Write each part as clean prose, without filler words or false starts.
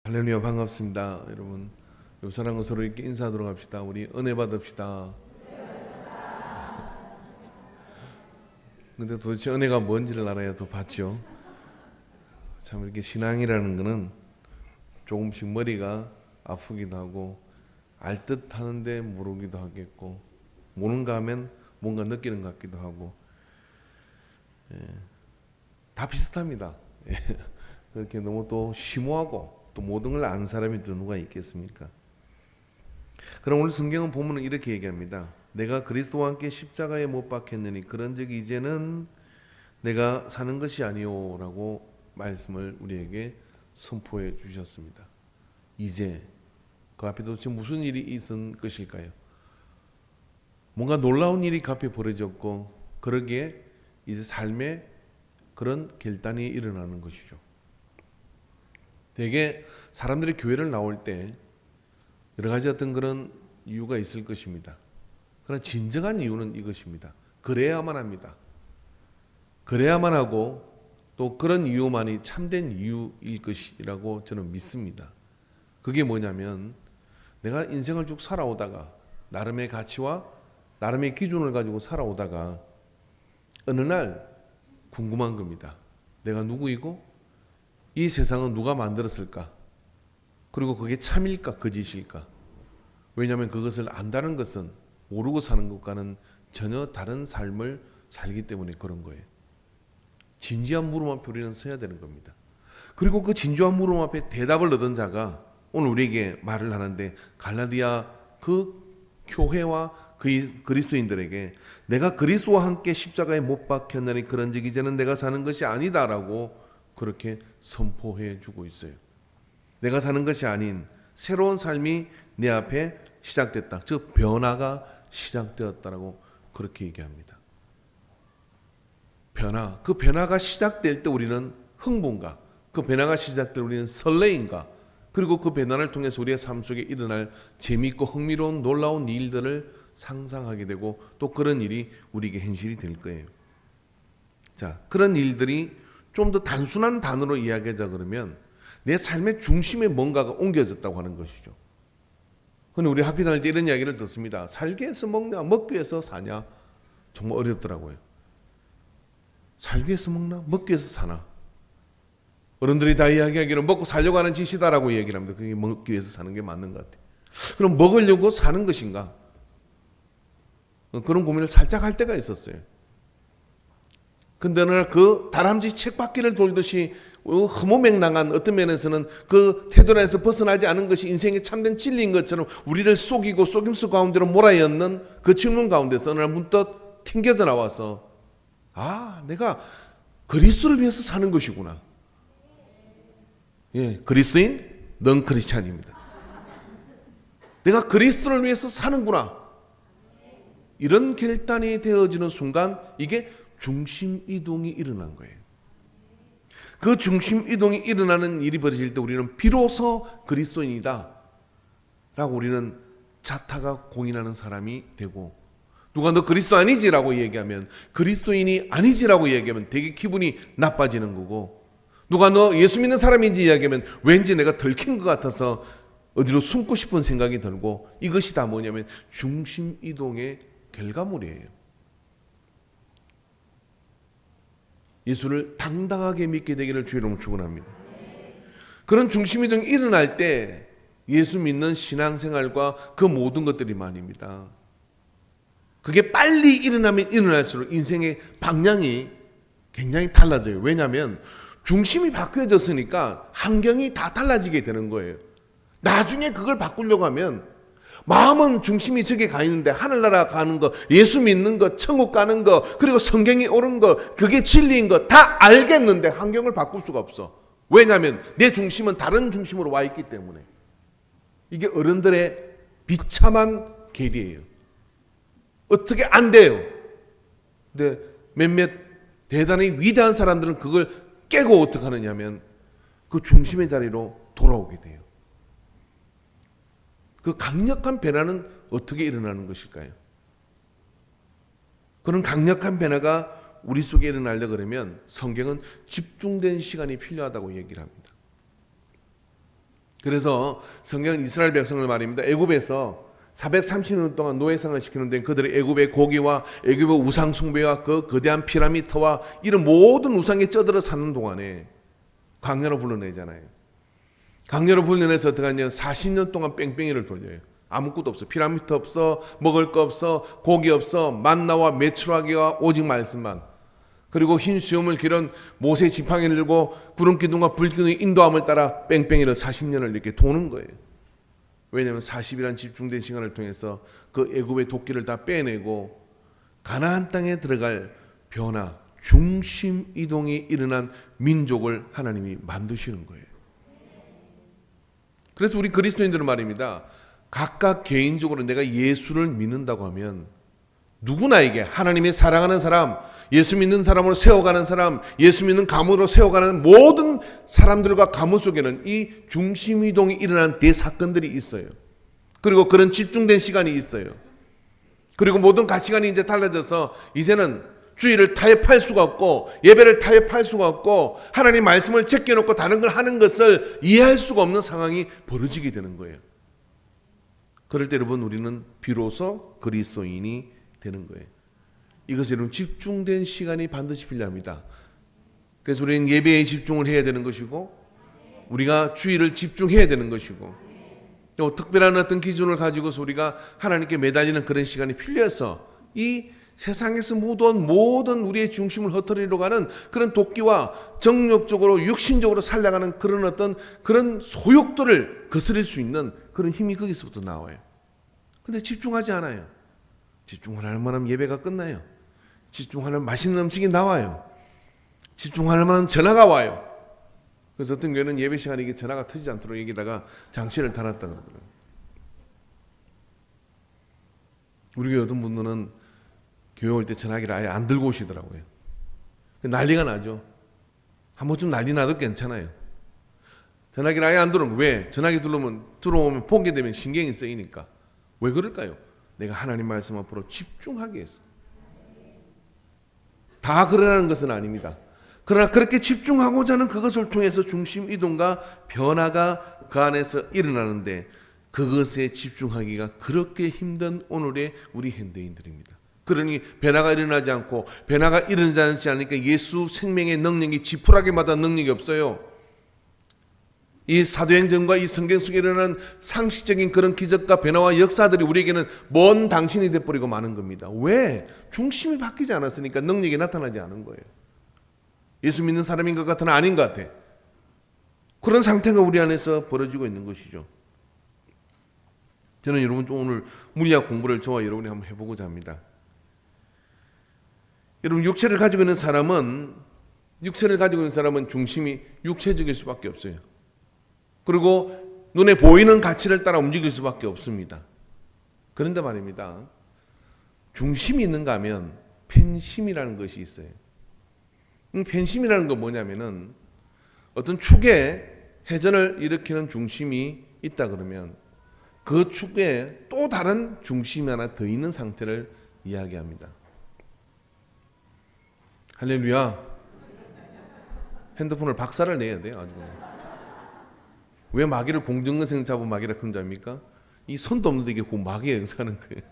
할렐루야, 반갑습니다. 여러분, 옆 사람과 서로 이렇게 인사하도록 합시다. 우리 은혜 받읍시다. 근데 도대체 은혜가 뭔지를 알아야 더 받죠. 참 이렇게 신앙이라는 거는 조금씩 머리가 아프기도 하고 알 듯 하는데 모르기도 하겠고, 모르는가 하면 뭔가 느끼는 것 같기도 하고, 다 비슷합니다. 그렇게 너무 또 심오하고 또 모든 걸 아는 사람이 또 누가 있겠습니까? 그럼 오늘 성경은 보면은 이렇게 얘기합니다. 내가 그리스도와 함께 십자가에 못 박혔느니 그런즉 이제는 내가 사는 것이 아니오라고 말씀을 우리에게 선포해 주셨습니다. 이제 그 앞에 도대체 무슨 일이 있은 것일까요? 뭔가 놀라운 일이 그 앞에 벌어졌고, 그러기에 이제 삶에 그런 결단이 일어나는 것이죠. 대개 사람들이 교회를 나올 때 여러 가지 어떤 그런 이유가 있을 것입니다. 그러나 진정한 이유는 이것입니다. 그래야만 합니다. 그래야만 하고 또 그런 이유만이 참된 이유일 것이라고 저는 믿습니다. 그게 뭐냐면, 내가 인생을 쭉 살아오다가 나름의 가치와 나름의 기준을 가지고 살아오다가 어느 날 궁금한 겁니다. 내가 누구이고 이 세상은 누가 만들었을까? 그리고 그게 참일까 거짓일까? 왜냐하면 그것을 안다는 것은 모르고 사는 것과는 전혀 다른 삶을 살기 때문에 그런 거예요. 진지한 물음 앞에 우리는 서야 되는 겁니다. 그리고 그 진지한 물음 앞에 대답을 얻은 자가 오늘 우리에게 말을 하는데, 갈라디아 그 교회와 그리스도인들에게 내가 그리스도와 함께 십자가에 못 박혔나니 그런즉 이제는 내가 사는 것이 아니다라고 그렇게 선포해 주고 있어요. 내가 사는 것이 아닌 새로운 삶이 내 앞에 시작됐다. 즉 변화가 시작되었다라고 그렇게 얘기합니다. 변화. 그 변화가 시작될 때 우리는 흥분과 그 변화가 시작될 때 우리는 설레임과 그리고 그 변화를 통해서 우리의 삶 속에 일어날 재미있고 흥미로운 놀라운 일들을 상상하게 되고 또 그런 일이 우리에게 현실이 될 거예요. 자, 그런 일들이 좀 더 단순한 단어로 이야기하자 그러면 내 삶의 중심에 뭔가가 옮겨졌다고 하는 것이죠. 근데 우리 학교 다닐 때 이런 이야기를 듣습니다. 살기 위해서 먹냐, 먹기 위해서 사냐. 정말 어렵더라고요. 살기 위해서 먹나, 먹기 위해서 사나. 어른들이 다 이야기하기로 먹고 살려고 하는 짓이다라고 얘기를 합니다. 그게 먹기 위해서 사는 게 맞는 것 같아요. 그럼 먹으려고 사는 것인가? 그런 고민을 살짝 할 때가 있었어요. 근데 어느 날 그 다람쥐 쳇바퀴를 돌듯이 허무맹랑한 어떤 면에서는 그 태도에서 벗어나지 않은 것이 인생의 참된 진리인 것처럼 우리를 속이고 속임수 가운데로 몰아넣는 그 질문 가운데서 어느 날 문득 튕겨져 나와서, 아, 내가 그리스도를 위해서 사는 것이구나. 예, 그리스도인, 넌 크리스찬입니다. 내가 그리스도를 위해서 사는구나. 이런 결단이 되어지는 순간 이게 중심 이동이 일어난 거예요. 그 중심 이동이 일어나는 일이 벌어질 때 우리는 비로소 그리스도인이다 라고 우리는 자타가 공인하는 사람이 되고, 누가 너 그리스도 아니지라고 얘기하면, 그리스도인이 아니지라고 얘기하면 되게 기분이 나빠지는 거고, 누가 너 예수 믿는 사람인지 이야기하면 왠지 내가 들킨 것 같아서 어디로 숨고 싶은 생각이 들고, 이것이 다 뭐냐면 중심 이동의 결과물이에요. 예수를 당당하게 믿게 되기를 주의 이름으로 축원합니다. 그런 중심 이동이 일어날 때 예수 믿는 신앙생활과 그 모든 것들이 말입니다. 그게 빨리 일어나면 일어날수록 인생의 방향이 굉장히 달라져요. 왜냐하면 중심이 바뀌어졌으니까 환경이 다 달라지게 되는 거예요. 나중에 그걸 바꾸려고 하면 마음은 중심이 저게 가 있는데 하늘나라 가는 거, 예수 믿는 거, 천국 가는 거, 그리고 성경이 옳은 거, 그게 진리인 거 다 알겠는데 환경을 바꿀 수가 없어. 왜냐하면 내 중심은 다른 중심으로 와 있기 때문에. 이게 어른들의 비참한 계리예요. 어떻게 안 돼요. 근데 몇몇 대단히 위대한 사람들은 그걸 깨고 어떻게 하느냐 하면 그 중심의 자리로 돌아오게 돼요. 그 강력한 변화는 어떻게 일어나는 것일까요? 그런 강력한 변화가 우리 속에 일어나려고 그러면 성경은 집중된 시간이 필요하다고 얘기를 합니다. 그래서 성경은 이스라엘 백성을 말입니다. 애굽에서 430년 동안 노예생활을 시키는데 그들의 애굽의 고기와 애굽의 우상 숭배와 그 거대한 피라미드와 이런 모든 우상에 쩌들어 사는 동안에 광야로 불러내잖아요. 광야로 불러내서 어떻게 하냐면 40년 동안 뺑뺑이를 돌려요. 아무것도 없어. 피라미드 없어. 먹을 거 없어. 고기 없어. 만나와 메추라기와 오직 말씀만. 그리고 흰 수염을 기른 모세 지팡이를 들고 구름 기둥과 불 기둥의 인도함을 따라 뺑뺑이를 40년을 이렇게 도는 거예요. 왜냐하면 40이란 집중된 시간을 통해서 그 애굽의 도끼를 다 빼내고 가나안 땅에 들어갈 변화, 중심 이동이 일어난 민족을 하나님이 만드시는 거예요. 그래서 우리 그리스도인들은 말입니다. 각각 개인적으로 내가 예수를 믿는다고 하면 누구나에게 하나님이 사랑하는 사람, 예수 믿는 사람으로 세워가는 사람, 예수 믿는 가문으로 세워가는 모든 사람들과 가문 속에는 이 중심이동이 일어난 대사건들이 있어요. 그리고 그런 집중된 시간이 있어요. 그리고 모든 가치관이 이제 달라져서 이제는 주의를 타협할 수가 없고 예배를 타협할 수가 없고 하나님 말씀을 제껴놓고 다른 걸 하는 것을 이해할 수가 없는 상황이 벌어지게 되는 거예요. 그럴 때 여러분 우리는 비로소 그리스도인이 되는 거예요. 이것은 집중된 시간이 반드시 필요합니다. 그래서 우리는 예배에 집중을 해야 되는 것이고 우리가 주의를 집중해야 되는 것이고 또 특별한 어떤 기준을 가지고서 우리가 하나님께 매달리는 그런 시간이 필요해서 이 세상에서 모든 우리의 중심을 흐트리러 가는 그런 도끼와 정욕적으로 육신적으로 살려가는 그런 어떤 그런 소욕들을 거스릴 수 있는 그런 힘이 거기서부터 나와요. 근데 집중하지 않아요. 집중할 만하면 예배가 끝나요. 집중하는 맛있는 음식이 나와요. 집중할 만한 전화가 와요. 그래서 어떤 교회는 예배 시간에 이게 전화가 터지지 않도록 여기다가 장치를 달았다 그러더라고요. 우리 교회 어떤 분들은 교회 올 때 전화기를 아예 안 들고 오시더라고요. 난리가 나죠. 한 번쯤 난리 나도 괜찮아요. 전화기를 아예 안 들어오면 왜? 전화기 들어오면 보게 되면 신경이 쓰이니까. 왜 그럴까요? 내가 하나님 말씀 앞으로 집중하기 위해서. 다 그러라는 것은 아닙니다. 그러나 그렇게 집중하고자 하는 그것을 통해서 중심 이동과 변화가 그 안에서 일어나는데 그것에 집중하기가 그렇게 힘든 오늘의 우리 현대인들입니다. 그러니 변화가 일어나지 않고 변화가 일어나지 않으니까 예수 생명의 능력이 지푸라기 마다 능력이 없어요. 이 사도행전과 이 성경 속에 일어나는 상식적인 그런 기적과 변화와 역사들이 우리에게는 먼 당신이 돼버리고 마는 겁니다. 왜? 중심이 바뀌지 않았으니까 능력이 나타나지 않은 거예요. 예수 믿는 사람인 것 같으나 아닌 것 같아. 그런 상태가 우리 안에서 벌어지고 있는 것이죠. 저는 여러분 오늘 물리학 공부를 저와 여러분이 한번 해보고자 합니다. 여러분 육체를 가지고 있는 사람은 중심이 육체적일 수밖에 없어요. 그리고 눈에 보이는 가치를 따라 움직일 수밖에 없습니다. 그런데 말입니다. 중심이 있는가 하면 팬심이라는 것이 있어요. 팬심이라는 건 뭐냐면은 어떤 축에 회전을 일으키는 중심이 있다 그러면 그 축에 또 다른 중심이 하나 더 있는 상태를 이야기합니다. 할렐루야. 핸드폰을 박살을 내야 돼요. 아주. 왜 마귀를 공중근생 잡은 마귀라 그런 줄 압니까? 이 손도 없는데 이게 마귀의 영상하는 거예요.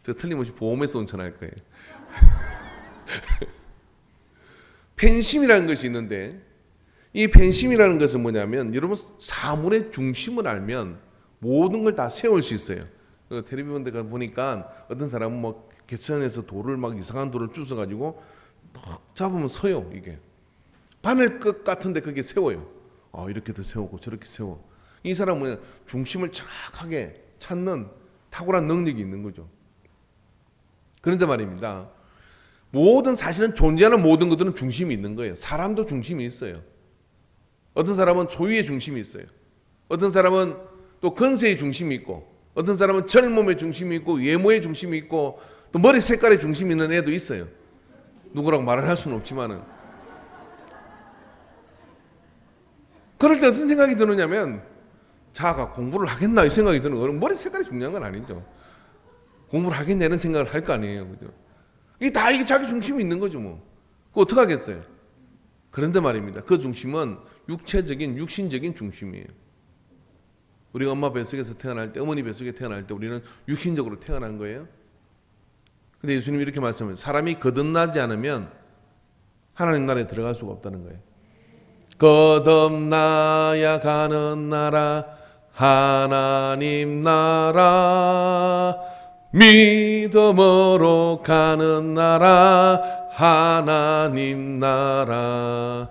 저 틀림없이 보험에서 온 전화일 거예요. 팬심이라는 것이 있는데 이 팬심이라는 것은 뭐냐면 여러분 사물의 중심을 알면 모든 걸 다 세울 수 있어요. 텔레비전 데 보니까 어떤 사람은 뭐 개천에서 돌을 막 이상한 돌을 주워가지고 잡으면 서요. 이게 바늘 끝 같은데 그게 세워요. 이렇게도 세우고 저렇게 세워. 이 사람은 중심을 정확하게 찾는 탁월한 능력이 있는 거죠. 그런데 말입니다. 사실은 존재하는 모든 것들은 중심이 있는 거예요. 사람도 중심이 있어요. 어떤 사람은 소유의 중심이 있어요. 어떤 사람은 또 건세의 중심이 있고 어떤 사람은 젊음의 중심이 있고 외모의 중심이 있고 또 머리 색깔의 중심이 있는 애도 있어요. 누구라고 말을 할 수는 없지만은. 그럴 때 어떤 생각이 드느냐면 자가 공부를 하겠나 이 생각이 드는 거예요. 머리 색깔이 중요한 건 아니죠. 공부를 하겠냐는 생각을 할 거 아니에요. 그죠? 이게 자기 중심이 있는 거죠 뭐. 그거 어떡하겠어요. 그런데 말입니다. 그 중심은 육체적인 육신적인 중심이에요. 우리가 엄마 뱃속에서 태어날 때, 어머니 뱃속에 태어날 때 우리는 육신적으로 태어난 거예요. 근데 예수님이 이렇게 말씀하세요. 사람이 거듭나지 않으면 하나님 나라에 들어갈 수가 없다는 거예요. 거듭나야 가는 나라 하나님 나라, 믿음으로 가는 나라 하나님 나라,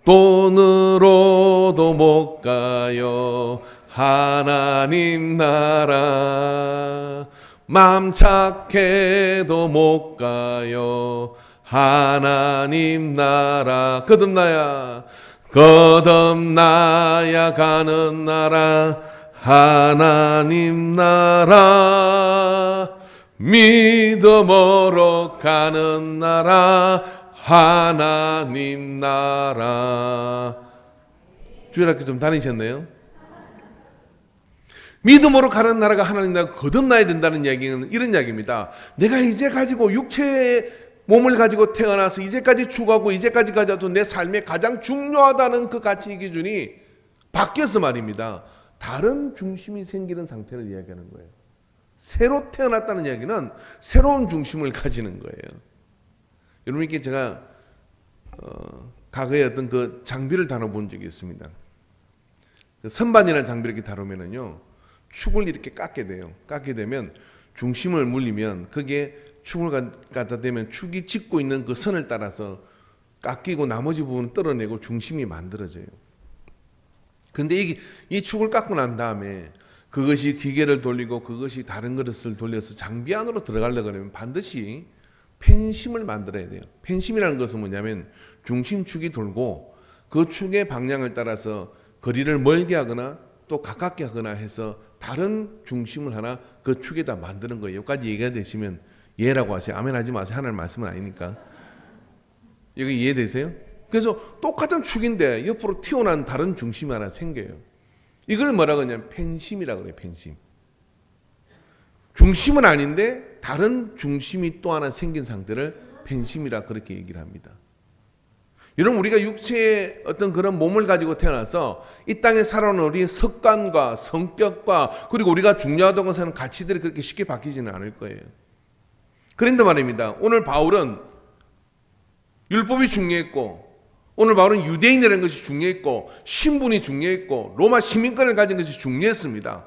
돈으로도 못 가요 하나님 나라, 맘 착해도 못 가요 하나님 나라. 거듭나야 가는 나라 하나님 나라, 믿음으로 가는 나라 하나님 나라. 주일학교 좀 다니셨네요. 믿음으로 가는 나라가 하나님 나라, 거듭나야 된다는 이야기는 이런 이야기입니다. 내가 이제 가지고 육체의 몸을 가지고 태어나서 이제까지 추구하고 이제까지 가져도 내 삶에 가장 중요하다는 그 가치 기준이 바뀌어서 말입니다. 다른 중심이 생기는 상태를 이야기하는 거예요. 새로 태어났다는 이야기는 새로운 중심을 가지는 거예요. 여러분께 제가 과거에 어떤 그 장비를 다뤄본 적이 있습니다. 선반이라는 장비를 이렇게 다루면은요, 축을 이렇게 깎게 돼요. 깎게 되면 중심을 물리면 거기에 축을 갖다 대면 축이 짚고 있는 그 선을 따라서 깎이고 나머지 부분을 떨어내고 중심이 만들어져요. 근데 이 축을 깎고 난 다음에 그것이 기계를 돌리고 그것이 다른 그릇을 돌려서 장비 안으로 들어가려고 하면 반드시 펜심을 만들어야 돼요. 펜심이라는 것은 뭐냐면 중심축이 돌고 그 축의 방향을 따라서 거리를 멀게 하거나 또 가깝게 하거나 해서 다른 중심을 하나 그 축에다 만드는 거예요. 여기까지 얘기가 되시면 예라고 하세요. 아멘 하지 마세요. 하나님 말씀은 아니니까. 여기 이해되세요? 그래서 똑같은 축인데 옆으로 튀어나온 다른 중심이 하나 생겨요. 이걸 뭐라고 하냐면 펜심이라고 그래요. 펜심. 중심은 아닌데 다른 중심이 또 하나 생긴 상태를 펜심이라 그렇게 얘기를 합니다. 여러분, 우리가 육체의 어떤 그런 몸을 가지고 태어나서 이 땅에 살아오는 우리의 습관과 성격과 그리고 우리가 중요하다고 생각하는 가치들이 그렇게 쉽게 바뀌지는 않을 거예요. 그런데 말입니다. 오늘 바울은 율법이 중요했고, 오늘 바울은 유대인이라는 것이 중요했고, 신분이 중요했고, 로마 시민권을 가진 것이 중요했습니다.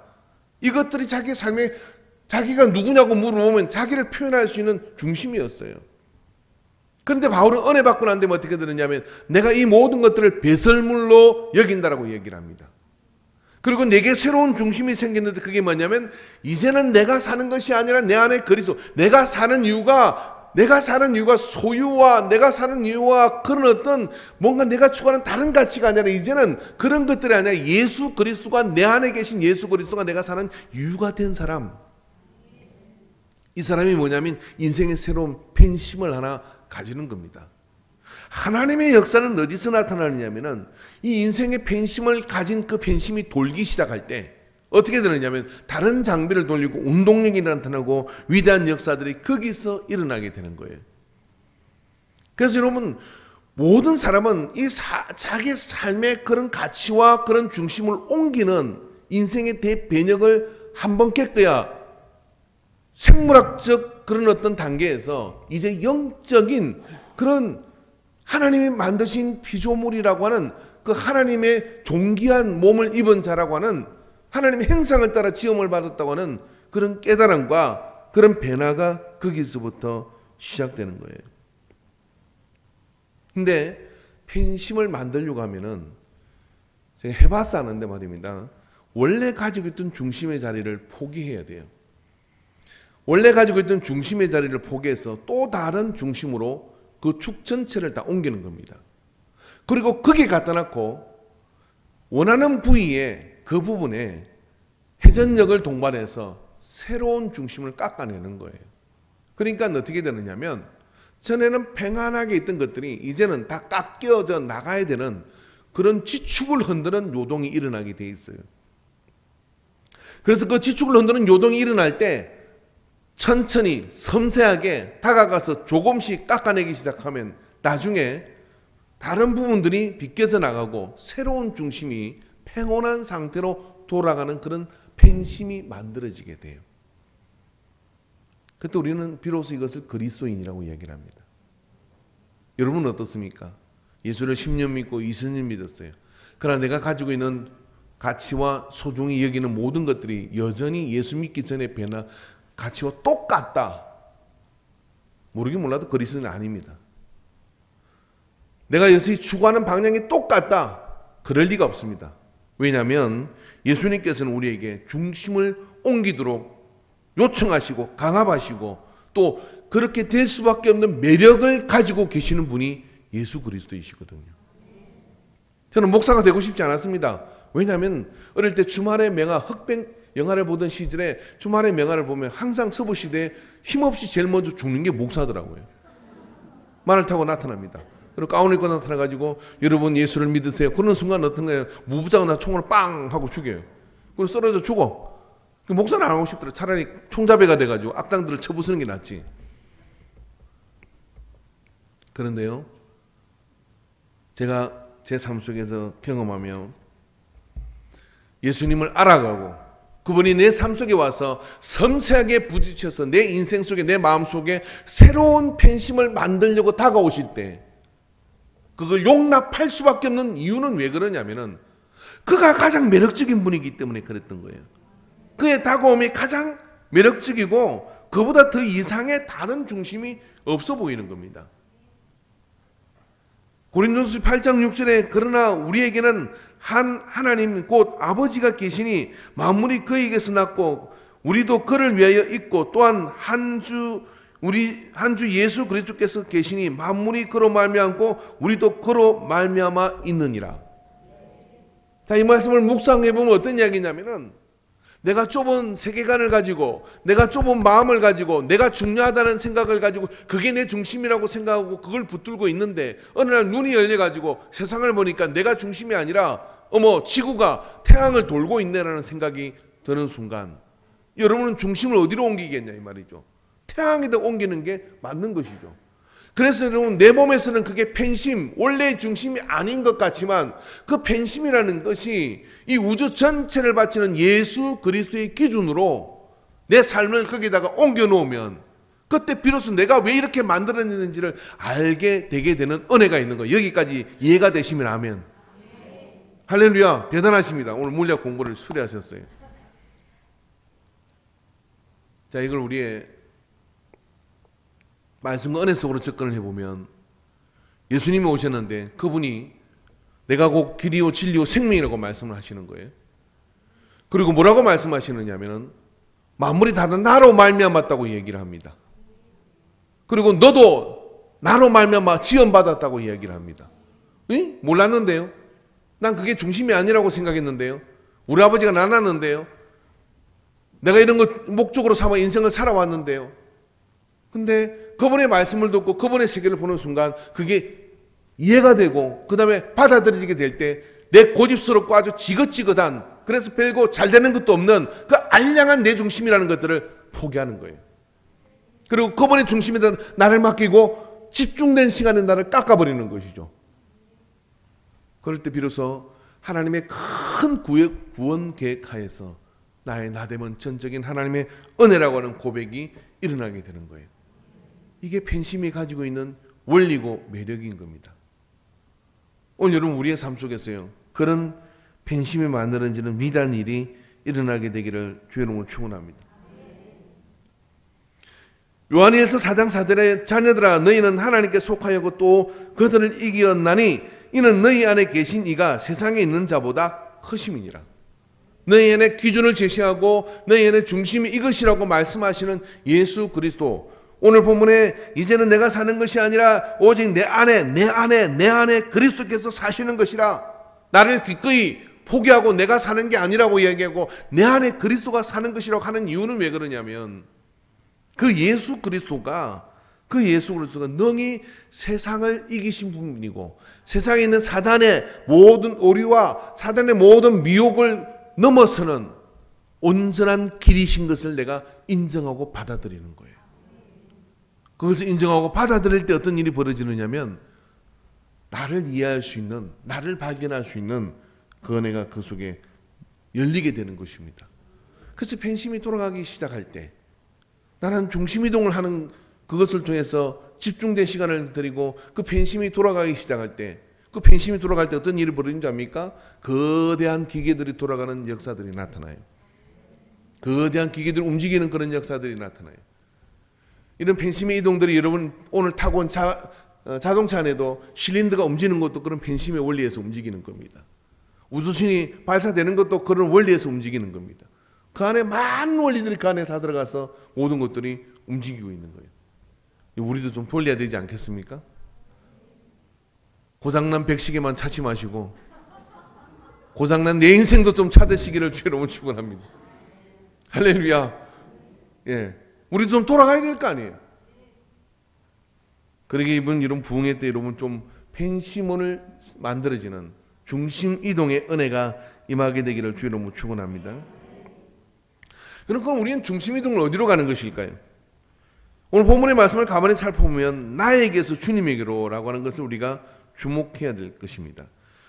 이것들이 자기 삶에 자기가 누구냐고 물어보면 자기를 표현할 수 있는 중심이었어요. 그런데 바울은 은혜 받고 난 다음에 어떻게 되느냐면 내가 이 모든 것들을 배설물로 여긴다라고 얘기를 합니다. 그리고 내게 새로운 중심이 생겼는데 그게 뭐냐면 이제는 내가 사는 것이 아니라 내 안에 그리스도, 내가 사는 이유가 소유와 내가 사는 이유와 그런 어떤 뭔가 내가 추구하는 다른 가치가 아니라 이제는 그런 것들이 아니라 예수 그리스도가 내 안에 계신 예수 그리스도가 내가 사는 이유가 된 사람. 이 사람이 뭐냐면 인생의 새로운 펜심을 하나 가지는 겁니다. 하나님의 역사는 어디서 나타나느냐면은 이 인생의 펜심을 가진 그 펜심이 돌기 시작할 때 어떻게 되느냐면 다른 장비를 돌리고 운동력이 나타나고 위대한 역사들이 거기서 일어나게 되는 거예요. 그래서 여러분, 모든 사람은 자기 삶의 그런 가치와 그런 중심을 옮기는 인생의 대변혁을 한번 깼어야 생물학적 그런 어떤 단계에서 이제 영적인 그런 하나님이 만드신 피조물이라고 하는 그 하나님의 존귀한 몸을 입은 자라고 하는 하나님의 행상을 따라 지음을 받았다고 하는 그런 깨달음과 그런 변화가 거기서부터 시작되는 거예요. 근데 펜심을 만들려고 하면은 제가 해봤어 하는데 말입니다. 원래 가지고 있던 중심의 자리를 포기해야 돼요. 원래 가지고 있던 중심의 자리를 포기해서 또 다른 중심으로 그 축 전체를 다 옮기는 겁니다. 그리고 거기에 갖다 놓고 원하는 부위에 그 부분에 회전력을 동반해서 새로운 중심을 깎아내는 거예요. 그러니까 어떻게 되느냐면 전에는 평안하게 있던 것들이 이제는 다 깎여져 나가야 되는 그런 지축을 흔드는 요동이 일어나게 돼 있어요. 그래서 그 지축을 흔드는 요동이 일어날 때 천천히 섬세하게 다가가서 조금씩 깎아내기 시작하면 나중에 다른 부분들이 비껴져 나가고 새로운 중심이 평온한 상태로 돌아가는 그런 팬심이 만들어지게 돼요. 그때 우리는 비로소 이것을 그리스도인이라고 이야기를 합니다. 여러분은 어떻습니까? 예수를 10년 믿고 20년 믿었어요. 그러나 내가 가지고 있는 가치와 소중히 여기는 모든 것들이 여전히 예수 믿기 전에 변화 가치와 똑같다. 모르긴 몰라도 그리스도인은 아닙니다. 내가 여전히 추구하는 방향이 똑같다. 그럴 리가 없습니다. 왜냐하면 예수님께서는 우리에게 중심을 옮기도록 요청하시고 강압하시고 또 그렇게 될 수밖에 없는 매력을 가지고 계시는 분이 예수 그리스도이시거든요. 저는 목사가 되고 싶지 않았습니다. 왜냐하면 어릴 때 주말의 명화 흑백 영화를 보던 시절에 주말의 명화를 보면 항상 서부 시대에 힘없이 제일 먼저 죽는 게 목사더라고요. 말을 타고 나타납니다. 그리고 가운 입고 나타나가지고 여러분 예수를 믿으세요. 그런 순간 어떤 거예요? 무부장은 나 총으로 빵 하고 죽여요. 그리고 쓰러져 죽어. 목사는 안 하고 싶더라고요. 차라리 총잡이가 돼가지고 악당들을 쳐부수는 게 낫지. 그런데요, 제가 제 삶 속에서 경험하며 예수님을 알아가고 그분이 내 삶 속에 와서 섬세하게 부딪혀서 내 인생 속에 내 마음 속에 새로운 팬심을 만들려고 다가오실 때 그걸 용납할 수밖에 없는 이유는 왜 그러냐면은 그가 가장 매력적인 분이기 때문에 그랬던 거예요. 그의 다가옴이 가장 매력적이고 그보다 더 이상의 다른 중심이 없어 보이는 겁니다. 고린도서 8장 6절에 그러나 우리에게는 하나님 곧 아버지가 계시니 만물이 그에게서 났고 우리도 그를 위하여 있고 또한 한 주 예수 그리스도께서 계시니 만물이 그로 말미암고 우리도 그로 말미암아 있느니라. 자, 이 말씀을 묵상해 보면 어떤 이야기냐면은 내가 좁은 세계관을 가지고 내가 좁은 마음을 가지고 내가 중요하다는 생각을 가지고 그게 내 중심이라고 생각하고 그걸 붙들고 있는데 어느 날 눈이 열려가지고 세상을 보니까 내가 중심이 아니라 어머 지구가 태양을 돌고 있네라는 생각이 드는 순간 여러분은 중심을 어디로 옮기겠냐 이 말이죠. 태양에다 옮기는 게 맞는 것이죠. 그래서 여러분 내 몸에서는 그게 팬심, 원래의 중심이 아닌 것 같지만 그 팬심이라는 것이 이 우주 전체를 바치는 예수 그리스도의 기준으로 내 삶을 거기다가 옮겨 놓으면 그때 비로소 내가 왜 이렇게 만들어졌는지를 알게 되게 되는 은혜가 있는 거예요. 여기까지 이해가 되시면 아멘. 할렐루야, 대단하십니다. 오늘 물리학 공부를 수료하셨어요. 자, 이걸 우리의 말씀과 은혜 속으로 접근을 해보면 예수님이 오셨는데 그분이 내가 곧 길이요 진리요 생명이라고 말씀을 하시는 거예요. 그리고 뭐라고 말씀하시느냐면 만물이 다 나로 말미암았다고 얘기를 합니다. 그리고 너도 나로 말미암아 지원받았다고 이야기를 합니다. 에? 몰랐는데요. 난 그게 중심이 아니라고 생각했는데요. 우리 아버지가 나눴는데요. 내가 이런 거 목적으로 삼아 인생을 살아왔는데요. 근데 그분의 말씀을 듣고 그분의 세계를 보는 순간 그게 이해가 되고 그 다음에 받아들이게 될 때 내 고집스럽고 아주 지긋지긋한 그래서 별거 잘 되는 것도 없는 그 알량한 내 중심이라는 것들을 포기하는 거예요. 그리고 그분의 중심에다 나를 맡기고 집중된 시간에 나를 깎아버리는 것이죠. 그럴 때 비로소 하나님의 큰 구원 계획 하에서 나의 나됨은 전적인 하나님의 은혜라고 하는 고백이 일어나게 되는 거예요. 이게 팬심이 가지고 있는 원리고 매력인 겁니다. 오늘 여러분 우리의 삶 속에서요 그런 팬심이 만들어지는 위대한 일이 일어나게 되기를 주의 이름으로 축원합니다. 요한일서 4장 4절에 자녀들아 너희는 하나님께 속하여고 또 그들을 이기었나니 이는 너희 안에 계신 이가 세상에 있는 자보다 크심이니라. 너희 안에 기준을 제시하고 너희 안에 중심이 이것이라고 말씀하시는 예수 그리스도. 오늘 본문에 이제는 내가 사는 것이 아니라 오직 내 안에 그리스도께서 사시는 것이라. 나를 기꺼이 포기하고 내가 사는 게 아니라고 이야기하고 내 안에 그리스도가 사는 것이라고 하는 이유는 왜 그러냐면 그 예수 그리스도가 능히 세상을 이기신 분이고 세상에 있는 사단의 모든 오류와 사단의 모든 미혹을 넘어서는 온전한 길이신 것을 내가 인정하고 받아들이는 거예요. 그것을 인정하고 받아들일 때 어떤 일이 벌어지느냐면 나를 이해할 수 있는, 나를 발견할 수 있는 그 은혜가 그 속에 열리게 되는 것입니다. 그래서 팬심이 돌아가기 시작할 때 나는 중심이동을 하는 그것을 통해서 집중된 시간을 드리고 그 팬심이 돌아가기 시작할 때, 그 팬심이 돌아갈 때 어떤 일이 벌어진지 압니까? 거대한 기계들이 돌아가는 역사들이 나타나요. 거대한 기계들이 움직이는 그런 역사들이 나타나요. 이런 팬심의 이동들이 여러분 오늘 타고 온 자동차 안에도 실린더가 움직이는 것도 그런 팬심의 원리에서 움직이는 겁니다. 우주선이 발사되는 것도 그런 원리에서 움직이는 겁니다. 그 안에 많은 원리들이 그 안에 다 들어가서 모든 것들이 움직이고 있는 거예요. 우리도 좀 돌려야 되지 않겠습니까? 고장난 백시계만 찾지 마시고 고장난 내 인생도 좀 찾으시기를 주님으로 축원합니다. 할렐루야. 예, 우리도 좀 돌아가야 될 거 아니에요. 그러게 이런 부흥회 때 여러분 좀 팬심을 만들어지는 중심 이동의 은혜가 임하게 되기를 주님으로 축원합니다. 그럼 우리는 중심 이동을 어디로 가는 것일까요? 오늘 본문의 말씀을 가만히 살펴보면 나에게서 주님에게로 라고 하는 것을 우리가 주목해야 될 것입니다.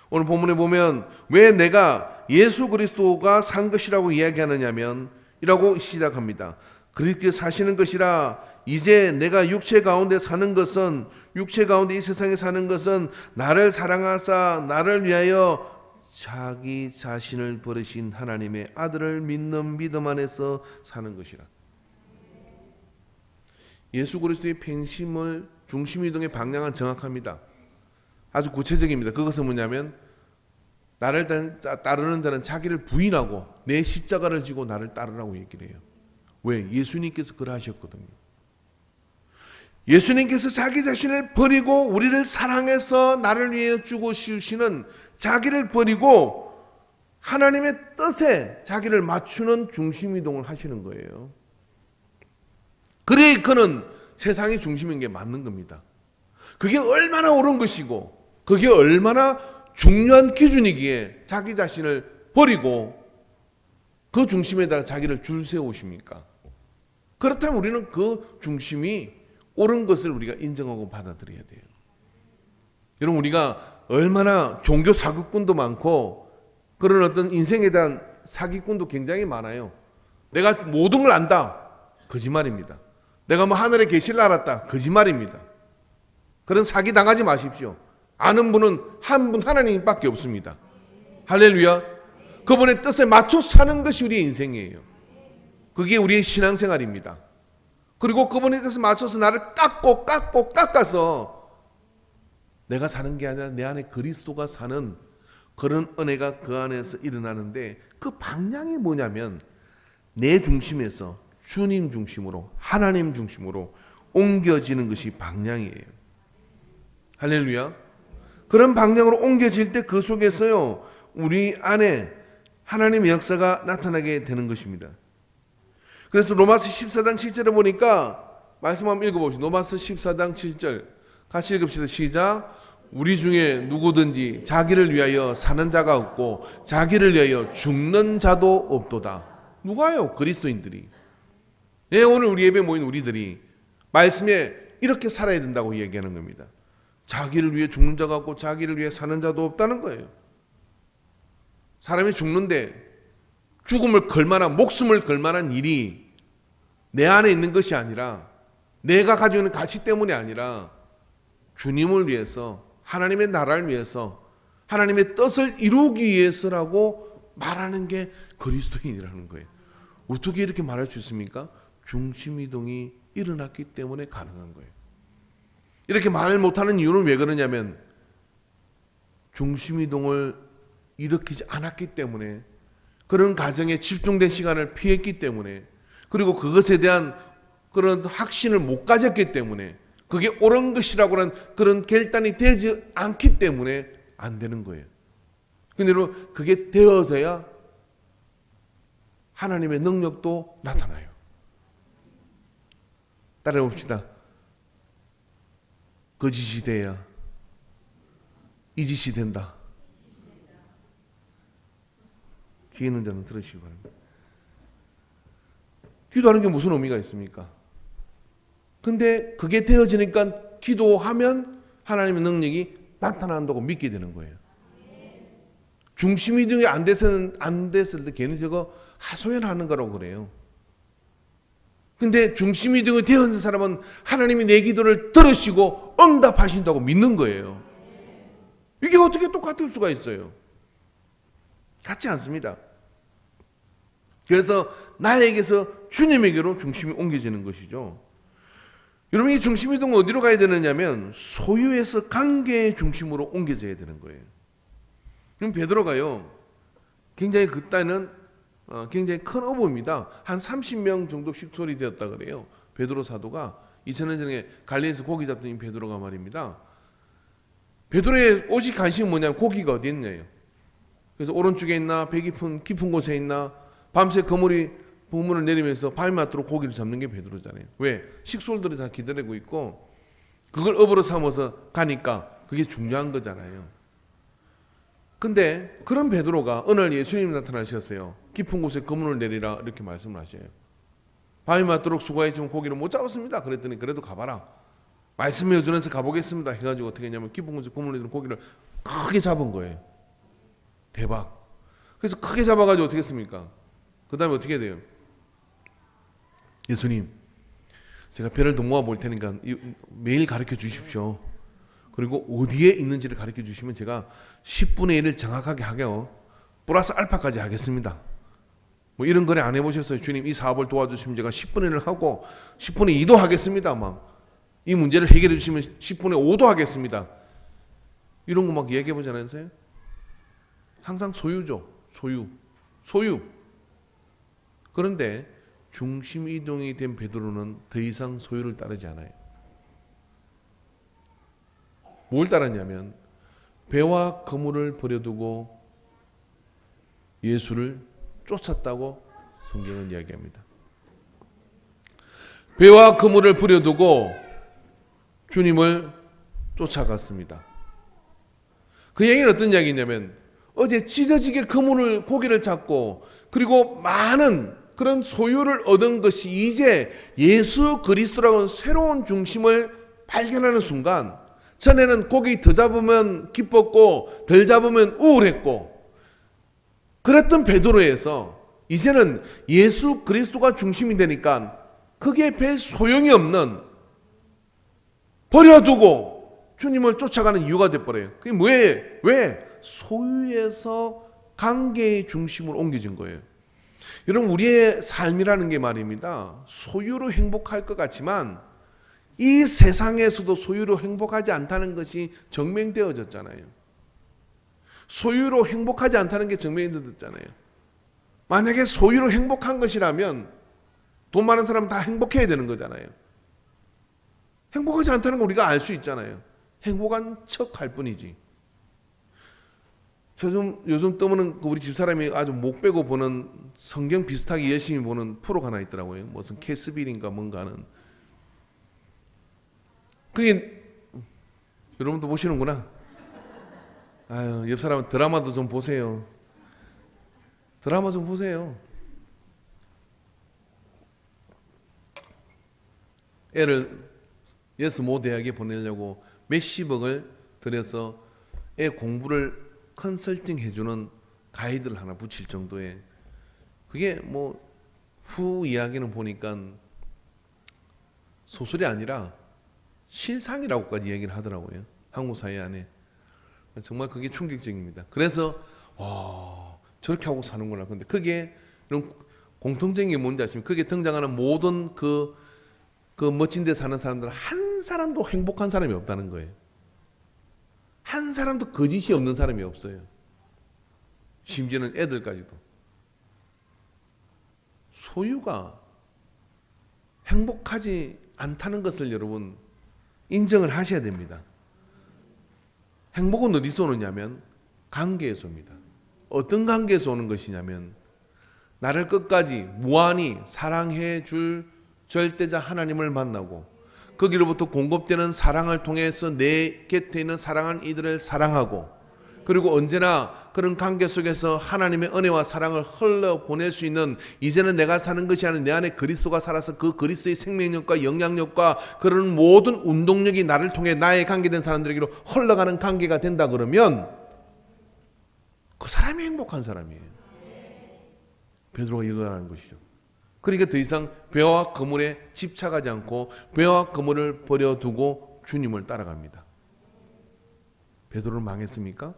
오늘 본문에 보면 왜 내가 예수 그리스도가 산 것이라고 이야기하느냐면 이라고 시작합니다. 그렇게 사시는 것이라 이제 내가 육체 가운데 사는 것은, 육체 가운데 이 세상에 사는 것은 나를 사랑하사 나를 위하여 자기 자신을 버리신 하나님의 아들을 믿는 믿음 안에서 사는 것이라. 예수 그리스도의 팬심을 중심 이동의 방향은 정확합니다. 아주 구체적입니다. 그것은 뭐냐면 나를 따르는 자는 자기를 부인하고 내 십자가를 지고 나를 따르라고 얘기를 해요. 왜? 예수님께서 그러하셨거든요. 예수님께서 자기 자신을 버리고 우리를 사랑해서 나를 위해 죽으시는 자기를 버리고 하나님의 뜻에 자기를 맞추는 중심 이동을 하시는 거예요. 그래 그는 세상이 중심인 게 맞는 겁니다. 그게 얼마나 옳은 것이고 그게 얼마나 중요한 기준이기에 자기 자신을 버리고 그 중심에다가 자기를 줄 세우십니까? 그렇다면 우리는 그 중심이 옳은 것을 우리가 인정하고 받아들여야 돼요. 여러분 우리가 얼마나 종교 사기꾼도 많고 그런 어떤 인생에 대한 사기꾼도 굉장히 많아요. 내가 모든 걸 안다. 거짓말입니다. 내가 뭐 하늘에 계시를 알았다. 거짓말입니다. 그런 사기 당하지 마십시오. 아는 분은 한 분 하나님밖에 없습니다. 할렐루야. 그분의 뜻에 맞춰 사는 것이 우리의 인생이에요. 그게 우리의 신앙생활입니다. 그리고 그분의 뜻에 맞춰서 나를 깎아서 내가 사는 게 아니라 내 안에 그리스도가 사는 그런 은혜가 그 안에서 일어나는데 그 방향이 뭐냐면 내 중심에서 주님 중심으로 하나님 중심으로 옮겨지는 것이 방향이에요. 할렐루야. 그런 방향으로 옮겨질 때 그 속에서요 우리 안에 하나님의 역사가 나타나게 되는 것입니다. 그래서 로마서 14장 7절에 보니까 말씀 한번 읽어보시죠. 로마서 14장 7절 같이 읽읍시다. 시작. 우리 중에 누구든지 자기를 위하여 사는 자가 없고 자기를 위하여 죽는 자도 없도다. 누가요? 그리스도인들이. 예, 오늘 우리 예배 모인 우리들이 말씀에 이렇게 살아야 된다고 얘기하는 겁니다. 자기를 위해 죽는 자가 없고 자기를 위해 사는 자도 없다는 거예요. 사람이 죽는데 죽음을 걸만한, 목숨을 걸만한 일이 내 안에 있는 것이 아니라 내가 가지고 있는 가치 때문이 아니라 주님을 위해서 하나님의 나라를 위해서 하나님의 뜻을 이루기 위해서라고 말하는 게 그리스도인이라는 거예요. 어떻게 이렇게 말할 수 있습니까? 중심이동이 일어났기 때문에 가능한 거예요. 이렇게 말을 못하는 이유는 왜 그러냐면 중심이동을 일으키지 않았기 때문에 그런 가정에 집중된 시간을 피했기 때문에 그리고 그것에 대한 그런 확신을 못 가졌기 때문에 그게 옳은 것이라고 하는 그런 결단이 되지 않기 때문에 안 되는 거예요. 근데 여러분 그게 되어서야 하나님의 능력도 나타나요. 따라해 봅시다. 거짓이 돼야 이 짓이 된다. 귀 있는 자는 들으시기 바랍니다. 기도하는 게 무슨 의미가 있습니까? 근데 그게 되어지니까 기도하면 하나님의 능력이 나타난다고 믿게 되는 거예요. 중심 이동이 안 됐을 때 괜히 저거 하소연하는 거라고 그래요. 근데 중심 이동이 되었는 사람은 하나님이 내 기도를 들으시고 응답하신다고 믿는 거예요. 이게 어떻게 똑같을 수가 있어요? 같지 않습니다. 그래서 나에게서 주님에게로 중심이 옮겨지는 것이죠. 여러분, 이 중심 이동은 어디로 가야 되느냐면 소유에서 관계의 중심으로 옮겨져야 되는 거예요. 그럼 베드로가요, 굉장히 그때는 굉장히 큰 어부입니다. 한 30명 정도 식솔이 되었다 그래요. 베드로 사도가 2000년 전에 갈릴리에서 고기 잡던 이 베드로가 말입니다. 베드로의 오직 관심은 뭐냐면 고기가 어디 있냐요. 그래서 오른쪽에 있나, 배 깊은 곳에 있나, 밤새 그물을 내리면서 밤이 맞도록 고기를 잡는 게 베드로잖아요. 왜? 식솔들이 다 기다리고 있고 그걸 업으로 삼아서 가니까 그게 중요한 거잖아요. 근데 그런 베드로가 어느 날 예수님이 나타나셨어요. 깊은 곳에 그물을 내리라 이렇게 말씀을 하셔요. 밤이 맞도록 수고했지만 고기를 못 잡았습니다. 그랬더니 그래도 가봐라. 말씀의 여전에서 가보겠습니다. 해가지고 어떻게 했냐면 깊은 곳에 그물을 내리는 고기를 크게 잡은 거예요. 대박. 그래서 크게 잡아가지고 어떻게 했습니까? 그 다음에 어떻게 돼요? 예수님, 제가 배를 더 모아볼 테니까 매일 가르쳐 주십시오. 그리고 어디에 있는지를 가르쳐 주시면 제가 10분의 1을 정확하게 하게요. 플러스 알파까지 하겠습니다. 뭐 이런 거래 안 해보셨어요? 주님, 이 사업을 도와주시면 제가 10분의 1을 하고 10분의 2도 하겠습니다. 이 문제를 해결해 주시면 10분의 5도 하겠습니다. 이런 거 막 얘기해 보지 않았어요? 항상 소유죠. 소유. 그런데 중심 이동이 된 베드로는 더 이상 소유를 따르지 않아요. 뭘 따랐냐면 배와 그물을 버려두고 예수를 쫓았다고 성경은 이야기합니다. 배와 그물을 버려두고 주님을 쫓아갔습니다. 그 얘기는 어떤 이야기냐면 어제 찢어지게 고기를 잡고 그리고 많은 그런 소유를 얻은 것이 이제 예수 그리스도라는 새로운 중심을 발견하는 순간, 전에는 고기 더 잡으면 기뻤고 덜 잡으면 우울했고 그랬던 베드로에서 이제는 예수 그리스도가 중심이 되니까 그게 별 소용이 없는, 버려두고 주님을 쫓아가는 이유가 돼버려요. 그게 뭐예요? 왜? 소유에서 관계의 중심으로 옮겨진 거예요. 여러분, 우리의 삶이라는 게 말입니다. 소유로 행복할 것 같지만 이 세상에서도 소유로 행복하지 않다는 것이 증명되어졌잖아요. 소유로 행복하지 않다는 게 증명되어졌잖아요. 만약에 소유로 행복한 것이라면 돈 많은 사람은 다 행복해야 되는 거잖아요. 행복하지 않다는 거 우리가 알 수 있잖아요. 행복한 척 할 뿐이지. 요즘 떠오르는 우리 집사람이 아주 목 빼고 보는 성경 비슷하게 열심히 보는 프로가 하나 있더라고요. 무슨 캐스빌인가 뭔가 하는. 그게 여러분도 보시는구나. 아유, 옆 사람은 드라마도 좀 보세요. 드라마 좀 보세요. 애를 예스 모 대학에 보내려고 몇십억을 들여서 애 공부를 컨설팅 해주는 가이드를 하나 붙일 정도의, 그게 뭐 후 이야기는 보니까 소설이 아니라 실상이라고까지 얘기를 하더라고요. 한국 사회 안에. 정말 그게 충격적입니다. 그래서 저렇게 하고 사는구나. 근데 그게 이런 공통적인 게 뭔지 아십니까? 그게 등장하는 모든 그 멋진 데 사는 사람들은 한 사람도 행복한 사람이 없다는 거예요. 한 사람도 거짓이 없는 사람이 없어요. 심지어는 애들까지도. 소유가 행복하지 않다는 것을 여러분 인정을 하셔야 됩니다. 행복은 어디서 오느냐면 관계에서 옵니다. 어떤 관계에서 오는 것이냐면 나를 끝까지 무한히 사랑해 줄 절대자 하나님을 만나고 거기로부터 공급되는 사랑을 통해서 내 곁에 있는 사랑하는 이들을 사랑하고, 그리고 언제나 그런 관계 속에서 하나님의 은혜와 사랑을 흘러보낼 수 있는, 이제는 내가 사는 것이 아니라 내 안에 그리스도가 살아서 그 그리스도의 생명력과 영향력과 그런 모든 운동력이 나를 통해 나의 관계된 사람들에게로 흘러가는 관계가 된다 그러면 그 사람이 행복한 사람이에요. 베드로가 이거라는 것이죠. 그러니까 더 이상 배와 그물에 집착하지 않고 배와 그물을 버려두고 주님을 따라갑니다. 베드로는 망했습니까?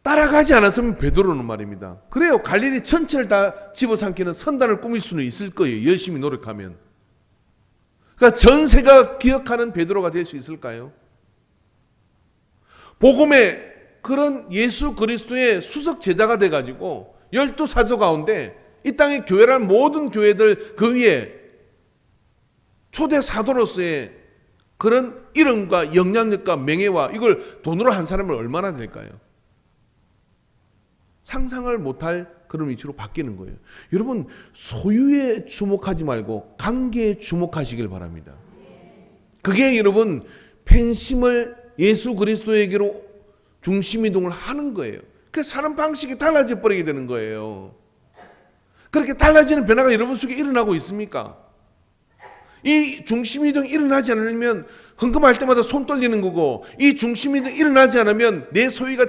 따라가지 않았으면 베드로는 말입니다. 그래요. 갈릴리 전체를 다 집어삼키는 선단을 꾸밀 수는 있을 거예요. 열심히 노력하면. 그러니까 전세가 기억하는 베드로가 될 수 있을까요? 복음의 그런 예수 그리스도의 수석 제자가 돼가지고 12사도 가운데 이 땅의 교회라는 모든 교회들 그 위에 초대 사도로서의 그런 이름과 영향력과 명예와 이걸 돈으로 한 사람은 얼마나 될까요? 상상을 못할 그런 위치로 바뀌는 거예요. 여러분, 소유에 주목하지 말고 관계에 주목하시길 바랍니다. 그게 여러분 팬심을 예수 그리스도에게로 중심이동을 하는 거예요. 그래서 사는 방식이 달라져 버리게 되는 거예요. 그렇게 달라지는 변화가 여러분 속에 일어나고 있습니까? 이 중심이동이 일어나지 않으면 헌금할 때마다 손 떨리는 거고, 이 중심이동이 일어나지 않으면 내 소유가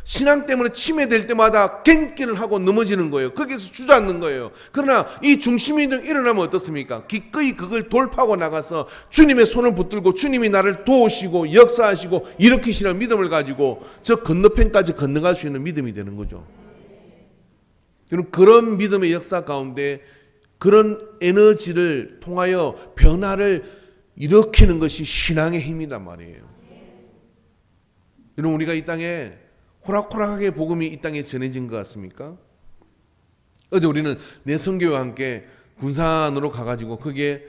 신앙 때문에 침해될 때마다 갱기를 하고 넘어지는 거예요. 거기서 주저앉는 거예요. 그러나 이 중심이동이 일어나면 어떻습니까? 기꺼이 그걸 돌파하고 나가서 주님의 손을 붙들고 주님이 나를 도우시고 역사하시고 일으키시는 믿음을 가지고 저 건너편까지 건너갈 수 있는 믿음이 되는 거죠. 여러분, 그런 믿음의 역사 가운데 그런 에너지를 통하여 변화를 일으키는 것이 신앙의 힘이란 말이에요. 여러분, 우리가 이 땅에 호락호락하게 복음이 이 땅에 전해진 것 같습니까? 어제 우리는 내선교회와 함께 군산으로 가가지고 거기에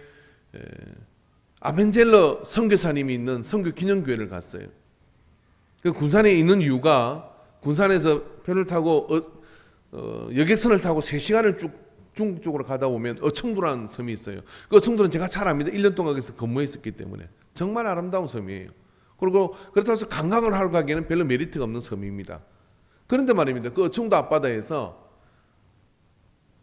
아벤젤러 선교사님이 있는 선교 기념교회를 갔어요. 그 군산에 있는 이유가 군산에서 표를 타고 여객선을 타고 3시간을 쭉 중국 쪽으로 가다 보면 어청도라는 섬이 있어요. 그 어청도는 제가 잘 압니다. 1년 동안 거기서 근무했었기 때문에. 정말 아름다운 섬이에요. 그리고 그렇다고 해서 관광을 하러 가기에는 별로 메리트가 없는 섬입니다. 그런데 말입니다. 그 어청도 앞바다에서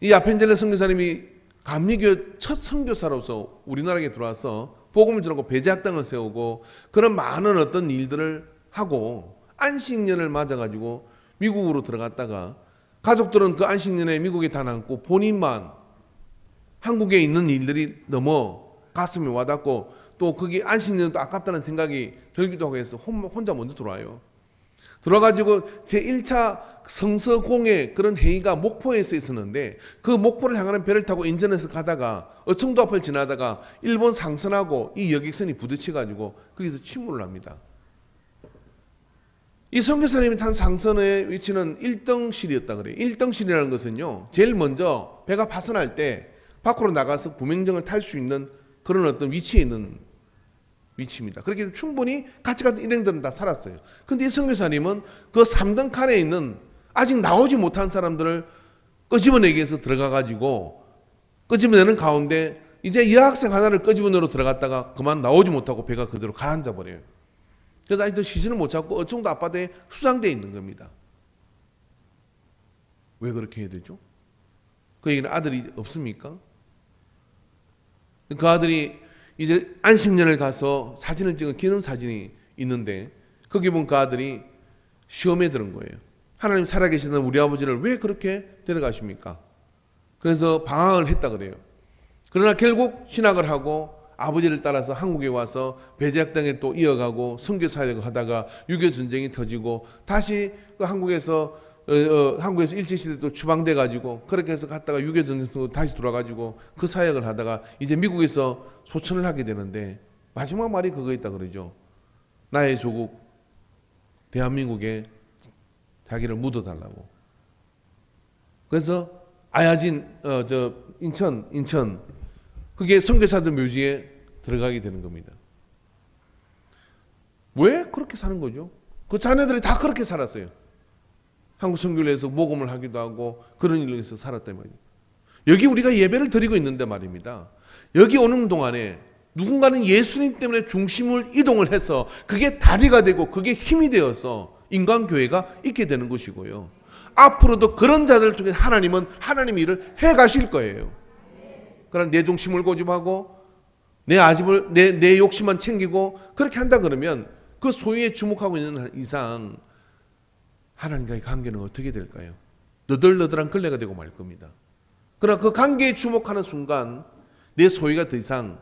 이 아펜젤레 선교사님이 감리교 첫 선교사로서 우리나라에 들어와서 복음을 전하고 배제학당을 세우고 그런 많은 어떤 일들을 하고 안식년을 맞아가지고 미국으로 들어갔다가 가족들은 그 안식년에 미국에 다 남고 본인만 한국에 있는 일들이 너무 가슴에 와닿고 또 거기 안식년도 아깝다는 생각이 들기도 하고 해서 혼자 먼저 들어와요. 들어와가지고 제1차 성서공회 그런 회의가 목포에서 있었는데 그 목포를 향하는 배를 타고 인천에서 가다가 어청도 앞을 지나다가 일본 상선하고 이 여객선이 부딪혀가지고 거기서 침몰을 합니다. 이 선교사님이 탄 상선의 위치는 1등실이었다 그래요. 1등실이라는 것은요, 제일 먼저 배가 파선할 때 밖으로 나가서 구명정을 탈 수 있는 그런 어떤 위치에 있는 위치입니다. 그렇게 충분히 같이 갔던 일행들은 다 살았어요. 근데 이 선교사님은 그 3등 칸에 있는 아직 나오지 못한 사람들을 끄집어내기 위해서 들어가가지고 끄집어내는 가운데 이제 여학생 하나를 끄집어내러 들어갔다가 그만 나오지 못하고 배가 그대로 가라앉아 버려요. 그래서 아직도 시신을 못 찾고 어청도 앞바다에 수상되어 있는 겁니다. 왜 그렇게 해야 되죠? 그 얘기는 아들이 없습니까? 그 아들이 이제 안식년을 가서 사진을 찍은 기념사진이 있는데 거기 보면 그 아들이 시험에 들은 거예요. 하나님 살아계시는 우리 아버지를 왜 그렇게 데려가십니까? 그래서 방황을 했다 그래요. 그러나 결국 신학을 하고 아버지를 따라서 한국에 와서 배제학당에 또 이어가고 선교사역을 하다가 6.25 전쟁이 터지고 다시 그 한국에서 일제시대 또 추방돼 가지고 그렇게 해서 갔다가 6.25 전쟁도 다시 돌아가지고 그 사역을 하다가 이제 미국에서 소천을 하게 되는데 마지막 말이 그거 있다 그러죠. 나의 조국 대한민국에 자기를 묻어달라고. 그래서 아야진 인천 그게 선교사들 묘지에 들어가게 되는 겁니다. 왜 그렇게 사는 거죠? 그 자녀들이 다 그렇게 살았어요. 한국 선교회에서 모금을 하기도 하고 그런 일로 해서 살았단 말이에요. 여기 우리가 예배를 드리고 있는데 말입니다. 여기 오는 동안에 누군가는 예수님 때문에 중심을 이동을 해서 그게 다리가 되고 그게 힘이 되어서 인간교회가 있게 되는 것이고요. 앞으로도 그런 자들을 통해 하나님은 하나님의 일을 해가실 거예요. 그러나 내 중심을 고집하고 내 욕심만 챙기고 그렇게 한다 그러면 그 소유에 주목하고 있는 이상 하나님과의 관계는 어떻게 될까요? 너덜너덜한 걸레가 되고 말 겁니다. 그러나 그 관계에 주목하는 순간 내 소유가 더 이상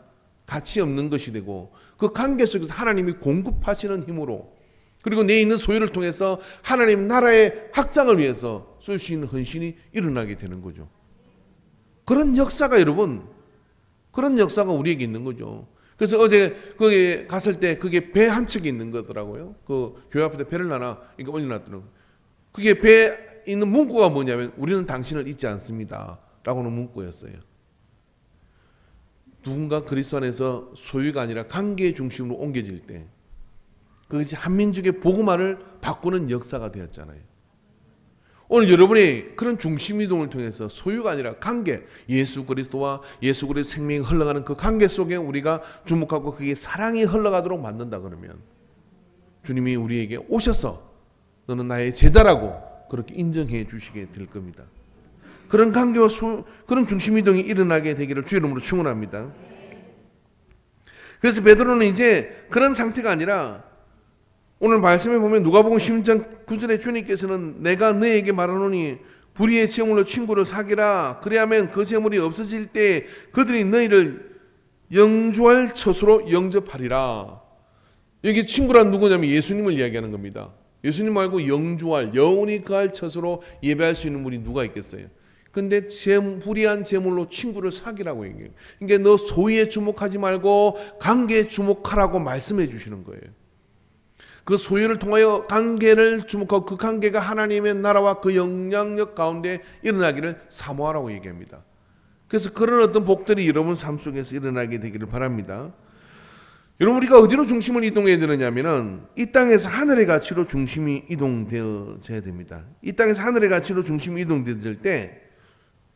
가치 없는 것이 되고 그 관계 속에서 하나님이 공급하시는 힘으로 그리고 내 있는 소유를 통해서 하나님 나라의 확장을 위해서 쏠 수 있는 헌신이 일어나게 되는 거죠. 그런 역사가 여러분, 그런 역사가 우리에게 있는 거죠. 그래서 어제 거기 갔을 때 그게 배 한 척이 있는 거더라고요. 그 교회 앞에 배를 하나 이렇게 올려놨더라고요. 그게 배에 있는 문구가 뭐냐면 우리는 당신을 잊지 않습니다 라고는 문구였어요. 누군가 그리스도 안에서 소유가 아니라 관계의 중심으로 옮겨질 때 그것이 한민족의 복음화를 바꾸는 역사가 되었잖아요. 오늘 여러분이 그런 중심이동을 통해서 소유가 아니라 관계, 예수 그리스도와 예수 그리스도 생명이 흘러가는 그 관계 속에 우리가 주목하고 그게 사랑이 흘러가도록 만든다 그러면 주님이 우리에게 오셔서 너는 나의 제자라고 그렇게 인정해 주시게 될 겁니다. 그런 관계와 그런 중심이동이 일어나게 되기를 주의 이름으로 축원합니다. 그래서 베드로는 이제 그런 상태가 아니라 오늘 말씀에 보면 누가복음 16장 9절에 주님께서는 내가 너에게 말하노니 불의의 재물로 친구를 사귀라. 그래야면 그 재물이 없어질 때 그들이 너희를 영주할 처소로 영접하리라. 여기 친구란 누구냐면 예수님을 이야기하는 겁니다. 예수님 말고 영주할, 영원히 거할 처소로 예배할 수 있는 분이 누가 있겠어요? 근데 불의한 재물로 친구를 사귀라고 얘기해요. 그러니까 너 소유에 주목하지 말고 관계에 주목하라고 말씀해 주시는 거예요. 그 소유를 통하여 관계를 주목하고 그 관계가 하나님의 나라와 그 영향력 가운데 일어나기를 사모하라고 얘기합니다. 그래서 그런 어떤 복들이 여러분 삶 속에서 일어나게 되기를 바랍니다. 여러분 우리가 어디로 중심을 이동해야 되느냐면은 이 땅에서 하늘의 가치로 중심이 이동되어져야 됩니다. 이 땅에서 하늘의 가치로 중심이 이동되어질 때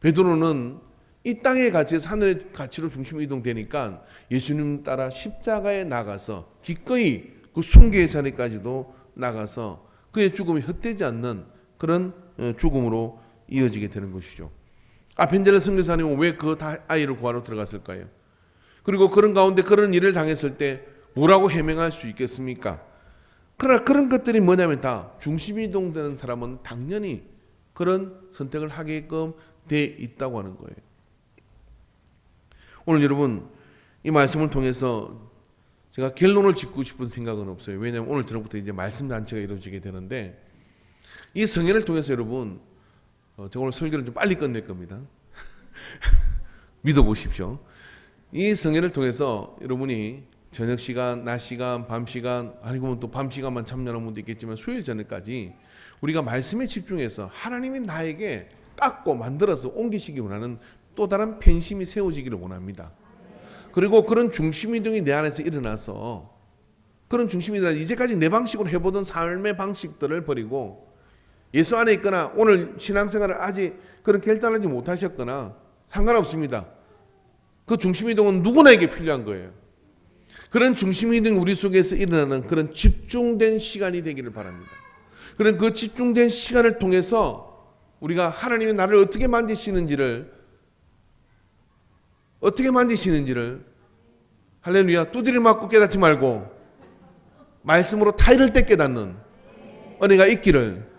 베드로는 이 땅의 가치에서 하늘의 가치로 중심이 이동되니까 예수님 따라 십자가에 나가서 기꺼이 그 숭배의 자리까지도 나가서 그의 죽음이 헛되지 않는 그런 죽음으로 이어지게 되는 것이죠. 아펜젤러 선교사님은 왜 그 아이를 구하러 들어갔을까요? 그리고 그런 가운데 그런 일을 당했을 때 뭐라고 해명할 수 있겠습니까? 그러나 그런 것들이 뭐냐면 다 중심이 이동되는 사람은 당연히 그런 선택을 하게끔 돼 있다고 하는 거예요. 오늘 여러분 이 말씀을 통해서 제가 결론을 짓고 싶은 생각은 없어요. 왜냐하면 오늘 저녁부터 이제 말씀 단체가 이루어지게 되는데 이 성회를 통해서 여러분 제가 오늘 설교를 좀 빨리 끝낼 겁니다. 믿어보십시오. 이 성회를 통해서 여러분이 저녁 시간, 낮 시간, 밤 시간 아니면 또 밤 시간만 참여하는 분도 있겠지만 수요일 저녁까지 우리가 말씀에 집중해서 하나님이 나에게 깎고 만들어서 옮기시기 원하는 또 다른 팬심이 세워지기를 원합니다. 그리고 그런 중심이동이 내 안에서 일어나서 그런 중심이동이 이제까지 내 방식으로 해보던 삶의 방식들을 버리고 예수 안에 있거나 오늘 신앙생활을 아직 그런 결단하지 못하셨거나 상관없습니다. 그 중심이동은 누구나에게 필요한 거예요. 그런 중심이동이 우리 속에서 일어나는 그런 집중된 시간이 되기를 바랍니다. 그런 그 집중된 시간을 통해서 우리가 하나님이 나를 어떻게 만지시는지를 할렐루야 두드려 맞고 깨닫지 말고 말씀으로 타이를 때 깨닫는 은혜가 있기를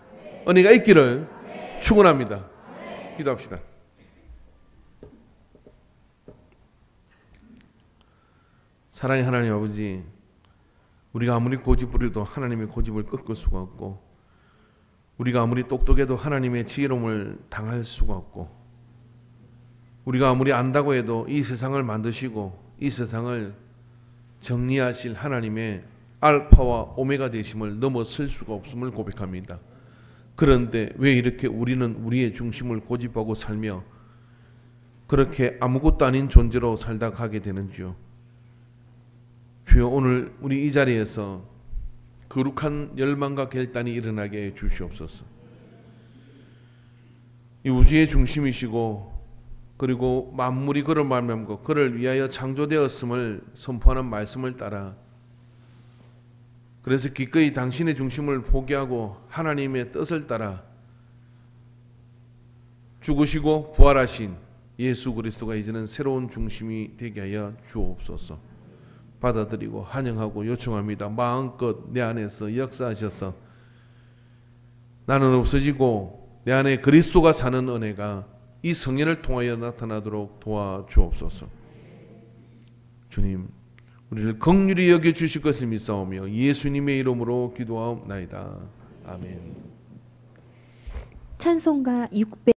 축원합니다. 기도합시다. 사랑의 하나님 아버지, 우리가 아무리 고집부려도 하나님의 고집을 꺾을 수가 없고 우리가 아무리 똑똑해도 하나님의 지혜로움을 당할 수가 없고 우리가 아무리 안다고 해도 이 세상을 만드시고 이 세상을 정리하실 하나님의 알파와 오메가 되심을 넘어설 수가 없음을 고백합니다. 그런데 왜 이렇게 우리는 우리의 중심을 고집하고 살며 그렇게 아무것도 아닌 존재로 살다 가게 되는지요. 주여 오늘 우리 이 자리에서 거룩한 열망과 결단이 일어나게 해 주시옵소서. 이 우주의 중심이시고 그리고 만물이 그를 말미암고 그를 위하여 창조되었음을 선포하는 말씀을 따라 그래서 기꺼이 당신의 중심을 포기하고 하나님의 뜻을 따라 죽으시고 부활하신 예수 그리스도가 이제는 새로운 중심이 되게 하여 주옵소서. 받아들이고 환영하고 요청합니다. 마음껏 내 안에서 역사하셔서 나는 없어지고 내 안에 그리스도가 사는 은혜가 이 성령을 통하여 나타나도록 도와주옵소서. 주님, 우리를 긍휼히 여겨주실 것을 믿사오며 예수님의 이름으로 기도하옵나이다. 아멘. 찬송가 600